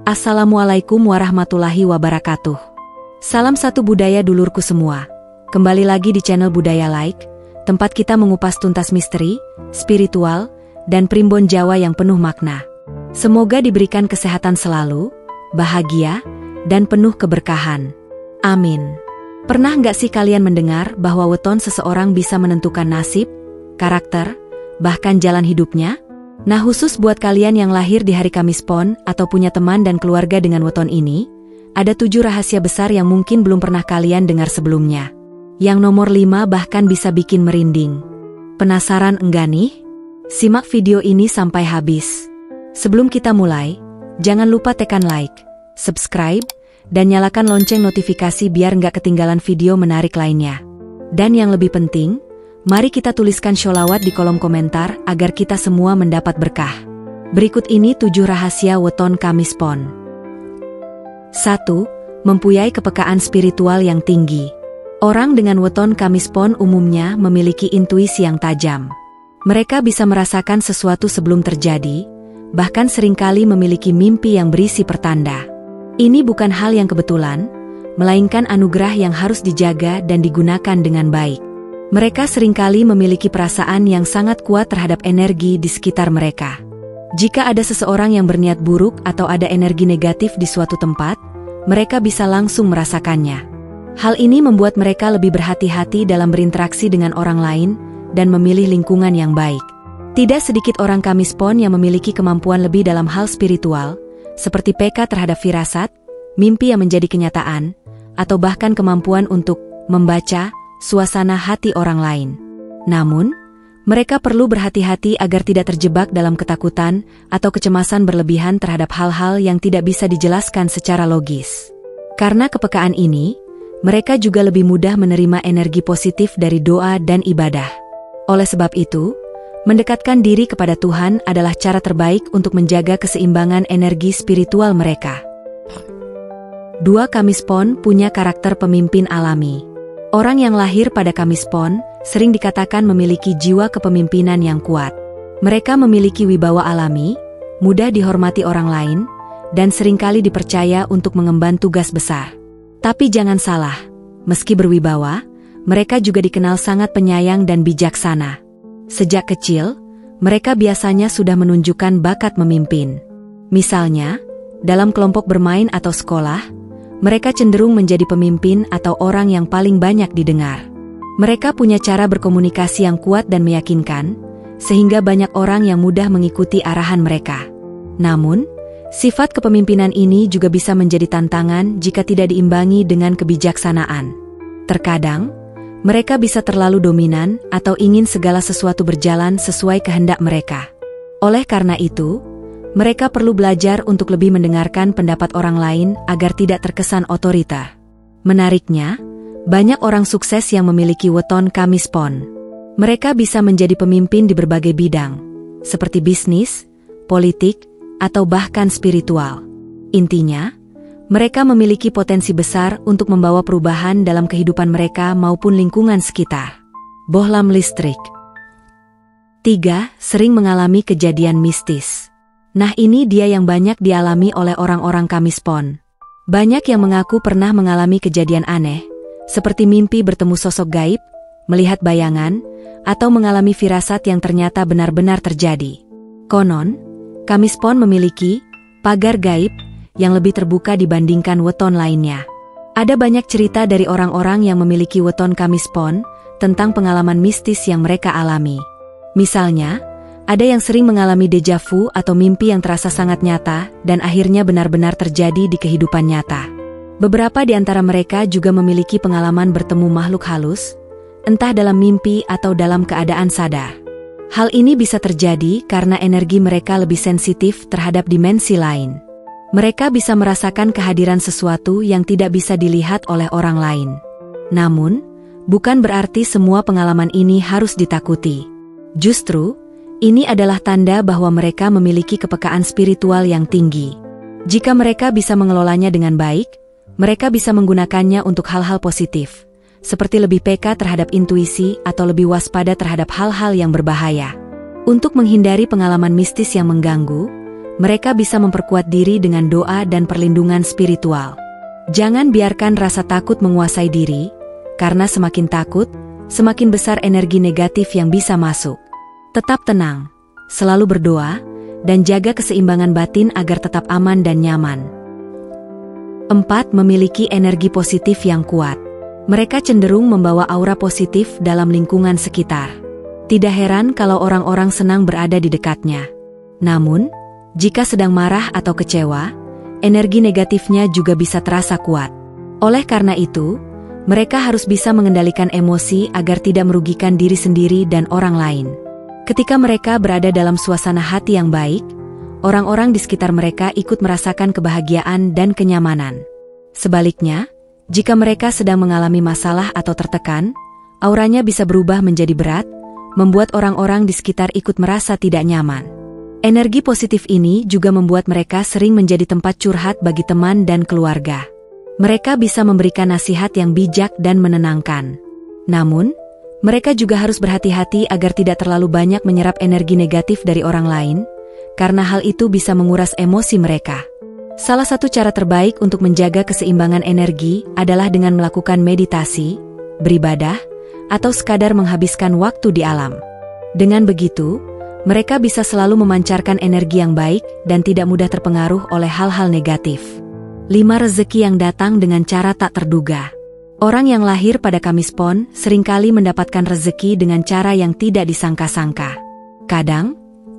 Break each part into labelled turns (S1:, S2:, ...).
S1: Assalamualaikum warahmatullahi wabarakatuh. Salam satu budaya dulurku semua. Kembali lagi di channel Budaya Like, tempat kita mengupas tuntas misteri, spiritual, dan primbon Jawa yang penuh makna. Semoga diberikan kesehatan selalu, bahagia, dan penuh keberkahan. Amin. Pernah nggak sih kalian mendengar bahwa weton seseorang bisa menentukan nasib, karakter, bahkan jalan hidupnya? Nah, khusus buat kalian yang lahir di hari Kamis Pon atau punya teman dan keluarga dengan weton ini, ada 7 rahasia besar yang mungkin belum pernah kalian dengar sebelumnya. Yang nomor 5 bahkan bisa bikin merinding. Penasaran enggak nih? Simak video ini sampai habis. Sebelum kita mulai, jangan lupa tekan like, subscribe, dan nyalakan lonceng notifikasi biar nggak ketinggalan video menarik lainnya. Dan yang lebih penting, mari kita tuliskan sholawat di kolom komentar agar kita semua mendapat berkah. Berikut ini 7 rahasia weton Kamis Pon. 1. Mempunyai kepekaan spiritual yang tinggi. Orang dengan weton Kamis Pon umumnya memiliki intuisi yang tajam. Mereka bisa merasakan sesuatu sebelum terjadi, bahkan seringkali memiliki mimpi yang berisi pertanda. Ini bukan hal yang kebetulan, melainkan anugerah yang harus dijaga dan digunakan dengan baik. Mereka seringkali memiliki perasaan yang sangat kuat terhadap energi di sekitar mereka. Jika ada seseorang yang berniat buruk atau ada energi negatif di suatu tempat, mereka bisa langsung merasakannya. Hal ini membuat mereka lebih berhati-hati dalam berinteraksi dengan orang lain dan memilih lingkungan yang baik. Tidak sedikit orang Kamis Pon yang memiliki kemampuan lebih dalam hal spiritual, seperti peka terhadap firasat, mimpi yang menjadi kenyataan, atau bahkan kemampuan untuk membaca suasana hati orang lain. Namun, mereka perlu berhati-hati agar tidak terjebak dalam ketakutan atau kecemasan berlebihan terhadap hal-hal yang tidak bisa dijelaskan secara logis. Karena kepekaan ini, mereka juga lebih mudah menerima energi positif dari doa dan ibadah. Oleh sebab itu, mendekatkan diri kepada Tuhan adalah cara terbaik untuk menjaga keseimbangan energi spiritual mereka. 2. Kamis Pon punya karakter pemimpin alami. Orang yang lahir pada Kamis Pon sering dikatakan memiliki jiwa kepemimpinan yang kuat. Mereka memiliki wibawa alami, mudah dihormati orang lain, dan seringkali dipercaya untuk mengemban tugas besar. Tapi jangan salah, meski berwibawa, mereka juga dikenal sangat penyayang dan bijaksana. Sejak kecil, mereka biasanya sudah menunjukkan bakat memimpin. Misalnya, dalam kelompok bermain atau sekolah, mereka cenderung menjadi pemimpin atau orang yang paling banyak didengar. Mereka punya cara berkomunikasi yang kuat dan meyakinkan, sehingga banyak orang yang mudah mengikuti arahan mereka. Namun, sifat kepemimpinan ini juga bisa menjadi tantangan jika tidak diimbangi dengan kebijaksanaan. Terkadang, mereka bisa terlalu dominan atau ingin segala sesuatu berjalan sesuai kehendak mereka. Oleh karena itu, mereka perlu belajar untuk lebih mendengarkan pendapat orang lain agar tidak terkesan otoriter. Menariknya, banyak orang sukses yang memiliki weton Kamis Pon. Mereka bisa menjadi pemimpin di berbagai bidang, seperti bisnis, politik, atau bahkan spiritual. Intinya, mereka memiliki potensi besar untuk membawa perubahan dalam kehidupan mereka maupun lingkungan sekitar. Bohlam listrik. 3. Sering mengalami kejadian mistis. Nah, ini dia yang banyak dialami oleh orang-orang Kamis Pon. Banyak yang mengaku pernah mengalami kejadian aneh, seperti mimpi bertemu sosok gaib, melihat bayangan, atau mengalami firasat yang ternyata benar-benar terjadi. Konon, Kamis Pon memiliki pagar gaib yang lebih terbuka dibandingkan weton lainnya. Ada banyak cerita dari orang-orang yang memiliki weton Kamis Pon tentang pengalaman mistis yang mereka alami. Misalnya, ada yang sering mengalami deja vu atau mimpi yang terasa sangat nyata dan akhirnya benar-benar terjadi di kehidupan nyata. Beberapa di antara mereka juga memiliki pengalaman bertemu makhluk halus, entah dalam mimpi atau dalam keadaan sadar. Hal ini bisa terjadi karena energi mereka lebih sensitif terhadap dimensi lain. Mereka bisa merasakan kehadiran sesuatu yang tidak bisa dilihat oleh orang lain. Namun, bukan berarti semua pengalaman ini harus ditakuti. Justru, ini adalah tanda bahwa mereka memiliki kepekaan spiritual yang tinggi. Jika mereka bisa mengelolanya dengan baik, mereka bisa menggunakannya untuk hal-hal positif, seperti lebih peka terhadap intuisi atau lebih waspada terhadap hal-hal yang berbahaya. Untuk menghindari pengalaman mistis yang mengganggu, mereka bisa memperkuat diri dengan doa dan perlindungan spiritual. Jangan biarkan rasa takut menguasai diri, karena semakin takut, semakin besar energi negatif yang bisa masuk. Tetap tenang, selalu berdoa, dan jaga keseimbangan batin agar tetap aman dan nyaman. 4. Memiliki energi positif yang kuat. Mereka cenderung membawa aura positif dalam lingkungan sekitar. Tidak heran kalau orang-orang senang berada di dekatnya. Namun, jika sedang marah atau kecewa, energi negatifnya juga bisa terasa kuat. Oleh karena itu, mereka harus bisa mengendalikan emosi agar tidak merugikan diri sendiri dan orang lain. Ketika mereka berada dalam suasana hati yang baik, orang-orang di sekitar mereka ikut merasakan kebahagiaan dan kenyamanan. Sebaliknya, jika mereka sedang mengalami masalah atau tertekan, auranya bisa berubah menjadi berat, membuat orang-orang di sekitar ikut merasa tidak nyaman. Energi positif ini juga membuat mereka sering menjadi tempat curhat bagi teman dan keluarga. Mereka bisa memberikan nasihat yang bijak dan menenangkan. Namun, mereka juga harus berhati-hati agar tidak terlalu banyak menyerap energi negatif dari orang lain, karena hal itu bisa menguras emosi mereka. Salah satu cara terbaik untuk menjaga keseimbangan energi adalah dengan melakukan meditasi, beribadah, atau sekadar menghabiskan waktu di alam. Dengan begitu, mereka bisa selalu memancarkan energi yang baik dan tidak mudah terpengaruh oleh hal-hal negatif. 5. Rezeki yang datang dengan cara tak terduga. Orang yang lahir pada Kamis Pon seringkali mendapatkan rezeki dengan cara yang tidak disangka-sangka. Kadang,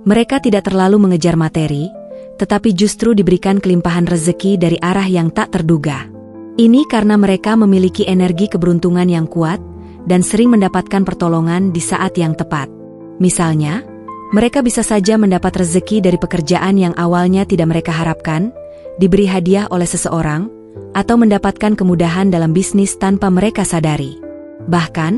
S1: mereka tidak terlalu mengejar materi, tetapi justru diberikan kelimpahan rezeki dari arah yang tak terduga. Ini karena mereka memiliki energi keberuntungan yang kuat dan sering mendapatkan pertolongan di saat yang tepat. Misalnya, mereka bisa saja mendapat rezeki dari pekerjaan yang awalnya tidak mereka harapkan, diberi hadiah oleh seseorang, atau mendapatkan kemudahan dalam bisnis tanpa mereka sadari. Bahkan,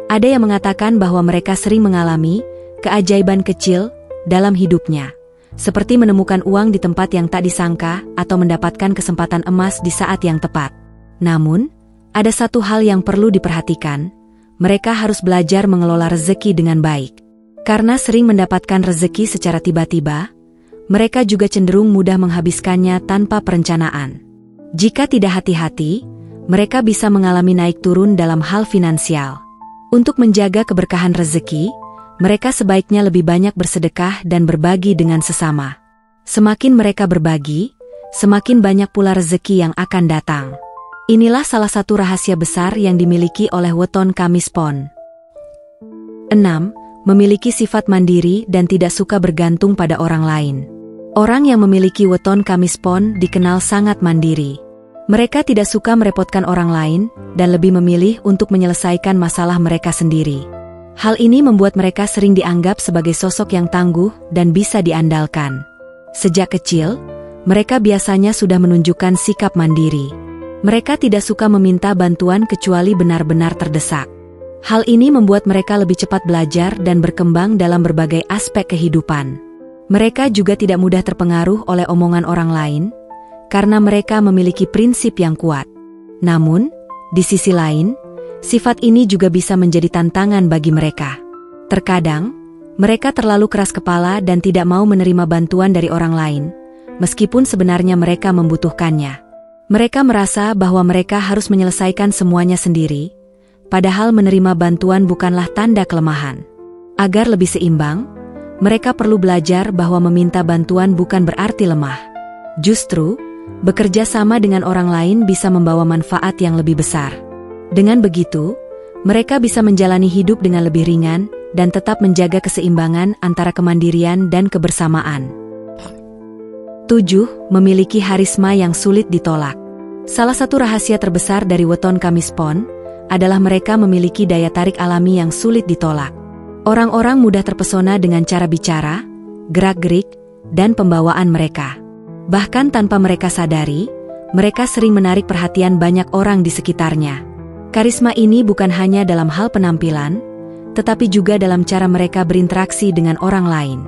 S1: ada yang mengatakan bahwa mereka sering mengalami keajaiban kecil dalam hidupnya, seperti menemukan uang di tempat yang tak disangka atau mendapatkan kesempatan emas di saat yang tepat. Namun, ada satu hal yang perlu diperhatikan, mereka harus belajar mengelola rezeki dengan baik. Karena sering mendapatkan rezeki secara tiba-tiba, mereka juga cenderung mudah menghabiskannya tanpa perencanaan. Jika tidak hati-hati, mereka bisa mengalami naik turun dalam hal finansial. Untuk menjaga keberkahan rezeki, mereka sebaiknya lebih banyak bersedekah dan berbagi dengan sesama. Semakin mereka berbagi, semakin banyak pula rezeki yang akan datang. Inilah salah satu rahasia besar yang dimiliki oleh weton Kamis Pon. 6. Memiliki sifat mandiri dan tidak suka bergantung pada orang lain. Orang yang memiliki weton Kamis Pon dikenal sangat mandiri. Mereka tidak suka merepotkan orang lain dan lebih memilih untuk menyelesaikan masalah mereka sendiri. Hal ini membuat mereka sering dianggap sebagai sosok yang tangguh dan bisa diandalkan. Sejak kecil, mereka biasanya sudah menunjukkan sikap mandiri. Mereka tidak suka meminta bantuan kecuali benar-benar terdesak. Hal ini membuat mereka lebih cepat belajar dan berkembang dalam berbagai aspek kehidupan. Mereka juga tidak mudah terpengaruh oleh omongan orang lain, karena mereka memiliki prinsip yang kuat. Namun, di sisi lain, sifat ini juga bisa menjadi tantangan bagi mereka. Terkadang, mereka terlalu keras kepala dan tidak mau menerima bantuan dari orang lain, meskipun sebenarnya mereka membutuhkannya. Mereka merasa bahwa mereka harus menyelesaikan semuanya sendiri, padahal menerima bantuan bukanlah tanda kelemahan. Agar lebih seimbang, mereka perlu belajar bahwa meminta bantuan bukan berarti lemah. Justru, bekerja sama dengan orang lain bisa membawa manfaat yang lebih besar. Dengan begitu, mereka bisa menjalani hidup dengan lebih ringan dan tetap menjaga keseimbangan antara kemandirian dan kebersamaan. 7. Memiliki harisma yang sulit ditolak. Salah satu rahasia terbesar dari weton Kamis Pon adalah mereka memiliki daya tarik alami yang sulit ditolak. Orang-orang mudah terpesona dengan cara bicara, gerak-gerik, dan pembawaan mereka. Bahkan tanpa mereka sadari, mereka sering menarik perhatian banyak orang di sekitarnya. Karisma ini bukan hanya dalam hal penampilan, tetapi juga dalam cara mereka berinteraksi dengan orang lain.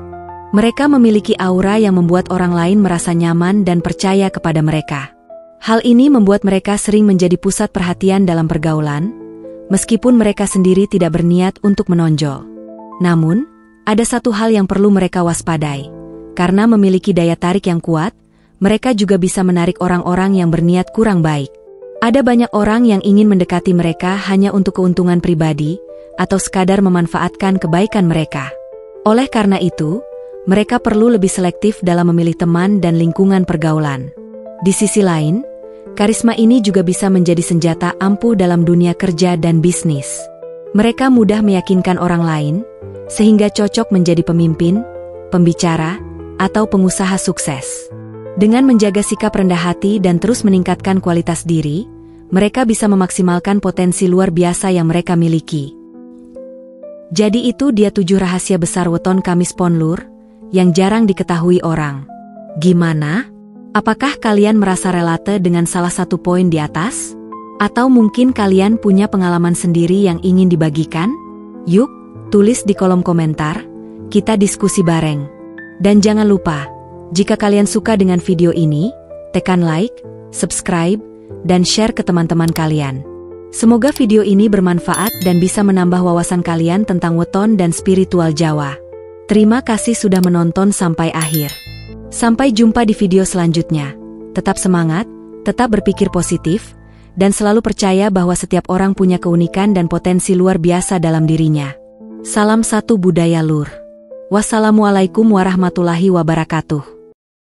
S1: Mereka memiliki aura yang membuat orang lain merasa nyaman dan percaya kepada mereka. Hal ini membuat mereka sering menjadi pusat perhatian dalam pergaulan, meskipun mereka sendiri tidak berniat untuk menonjol. Namun, ada satu hal yang perlu mereka waspadai. Karena memiliki daya tarik yang kuat, mereka juga bisa menarik orang-orang yang berniat kurang baik. Ada banyak orang yang ingin mendekati mereka hanya untuk keuntungan pribadi, atau sekadar memanfaatkan kebaikan mereka. Oleh karena itu, mereka perlu lebih selektif dalam memilih teman dan lingkungan pergaulan. Di sisi lain, karisma ini juga bisa menjadi senjata ampuh dalam dunia kerja dan bisnis. Mereka mudah meyakinkan orang lain, sehingga cocok menjadi pemimpin, pembicara, atau pengusaha sukses. Dengan menjaga sikap rendah hati dan terus meningkatkan kualitas diri, mereka bisa memaksimalkan potensi luar biasa yang mereka miliki. Jadi itu dia 7 rahasia besar weton Kamis Pon Lur, yang jarang diketahui orang. Gimana? Apakah kalian merasa relate dengan salah satu poin di atas? Atau mungkin kalian punya pengalaman sendiri yang ingin dibagikan? Yuk, tulis di kolom komentar, kita diskusi bareng. Dan jangan lupa, jika kalian suka dengan video ini, tekan like, subscribe, dan share ke teman-teman kalian. Semoga video ini bermanfaat dan bisa menambah wawasan kalian tentang weton dan spiritual Jawa. Terima kasih sudah menonton sampai akhir. Sampai jumpa di video selanjutnya. Tetap semangat, tetap berpikir positif, dan selalu percaya bahwa setiap orang punya keunikan dan potensi luar biasa dalam dirinya. Salam satu budaya Lur. Wassalamualaikum warahmatullahi wabarakatuh.